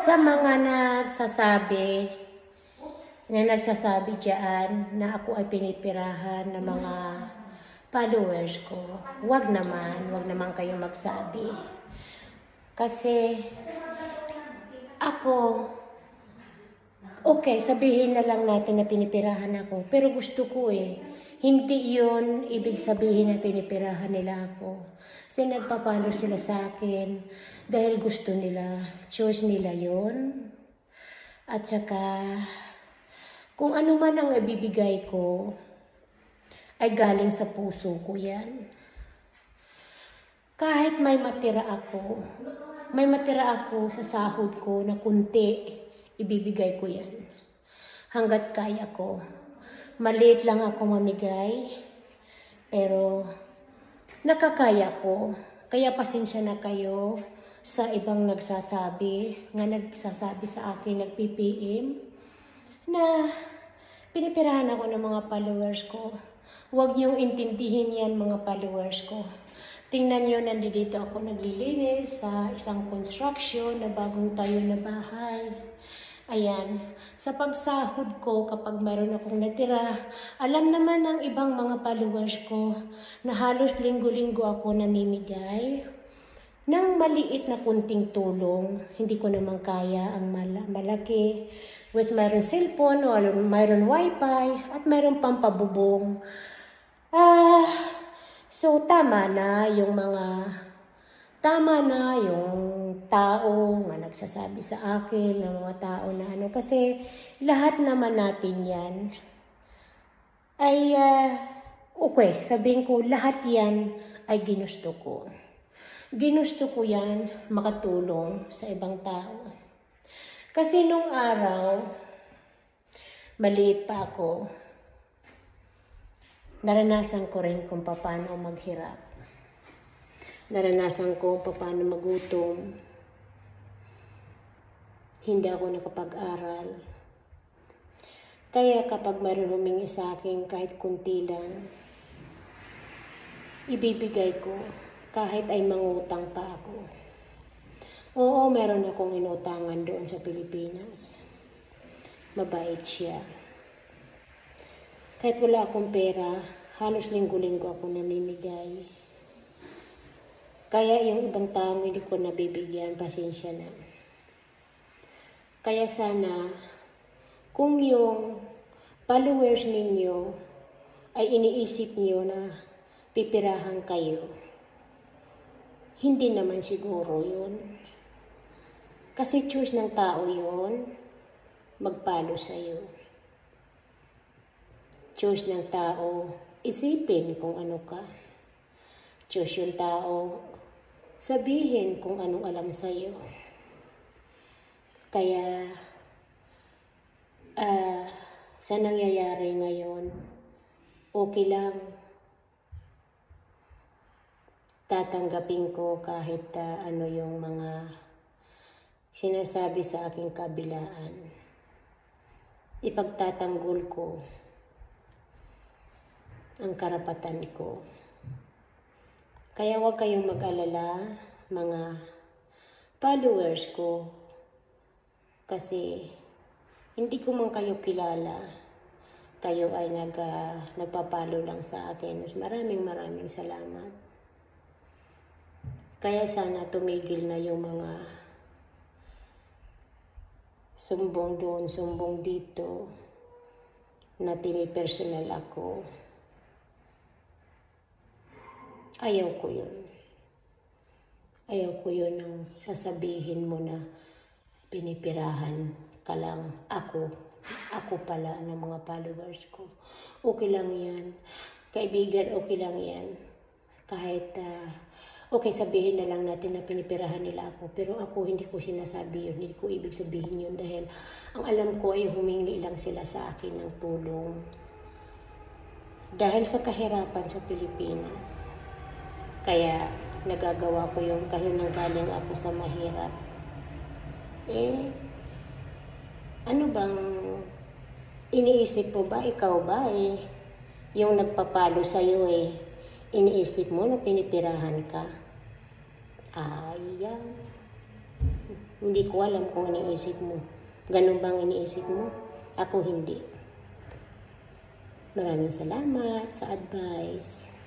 Sa mga nagsasabi dyan na ako ay pinipirahan ng mga followers ko, wag naman kayong magsabi. Kasi ako, okay, sabihin na lang natin na pinipirahan ako, pero gusto ko hindi yun ibig sabihin na pinipirahan nila ako. Kasi nagpapalo sila sa akin dahil gusto nila, choose nila yun. At saka, kung ano man ang ibibigay ko, ay galing sa puso ko yan. Kahit may matira ako sa sahod ko na kunti, ibibigay ko yan. Hanggat kaya ko. Maliit lang ako mamigay, pero nakakaya ko. Kaya pasensya na kayo sa ibang nagsasabi sa akin, nag-PPM, na pinipirahan ako ng mga followers ko. Huwag niyong intindihin yan, mga followers ko. Tingnan niyo, nandito ako naglilinis sa isang construction na bagong tayo na bahay. Ayan, sa pagsahod ko, kapag mayroon akong natira, alam naman ng ibang mga followers ko na halos linggo-linggo ako namimigay ng maliit na kunting tulong. Hindi ko naman kaya ang malaki. With mayroon cellphone, o mayroon wifi, at mayroon pampabubong. So tama na yung tao nga nagsasabi sa akin, ng mga tao na kasi lahat naman natin yan ay, okay, sabihin ko, lahat yan ay ginusto ko. Ginusto ko yan makatulong sa ibang tao. Kasi nung araw, maliit pa ako, naranasan ko rin kung paano maghirap. Naranasan ko paano magutom. Hindi ako nakapag-aral. Kaya kapag mayroon humingi sa akin kahit kunti lang, ibibigay ko kahit ay mangutang pa ako. Oo, meron akong inutangan doon sa Pilipinas. Mabait siya. Kahit wala akong pera, halos linggo-linggo ako namimigay. Kaya yung ibang tao hindi ko nabibigyan, pasensya na. Kaya sana, kung yung followers ninyo ay iniisip niyo na pipirahan kayo, hindi naman siguro yun. Kasi choose ng tao yun, magpalo sa'yo. Choose ng tao, isipin kung ano ka. Choose yung tao, sabihin kung anong alam sa'yo. Kaya, sa nangyayari ngayon, okay lang. Tatanggapin ko kahit ano yung mga sinasabi sa aking kabilaan. Ipagtatanggol ko ang karapatan ko. Kaya huwag kayong mag-alala, mga followers ko, kasi hindi ko man kayo kilala. Kayo ay nagpapalo lang sa akin. Maraming salamat. Kaya sana tumigil na yung mga sumbong doon, sumbong dito, na pinipersonal ako. Ayaw ko yun. Ayaw ko yun ang sasabihin mo na pinipirahan ka lang ako. Ako pala ng mga followers ko. Okay lang yan. Kaibigan, okay lang yan. Kahit, okay, sabihin na lang natin na pinipirahan nila ako. Pero ako, hindi ko sinasabi yun. Hindi ko ibig sabihin yun dahil ang alam ko ay humingi lang sila sa akin ng tulong. Dahil sa kahirapan sa Pilipinas. Kaya nagagawa ko yun kasi nanggaling ako sa mahirap. Ano bang iniisip mo ba? Ikaw ba yung nagpapalo sa'yo iniisip mo na pinipirahan ka? Ayan. Hindi ko alam kung ano iniisip mo. Ganun bang iniisip mo? Ako hindi. Maraming salamat sa advice.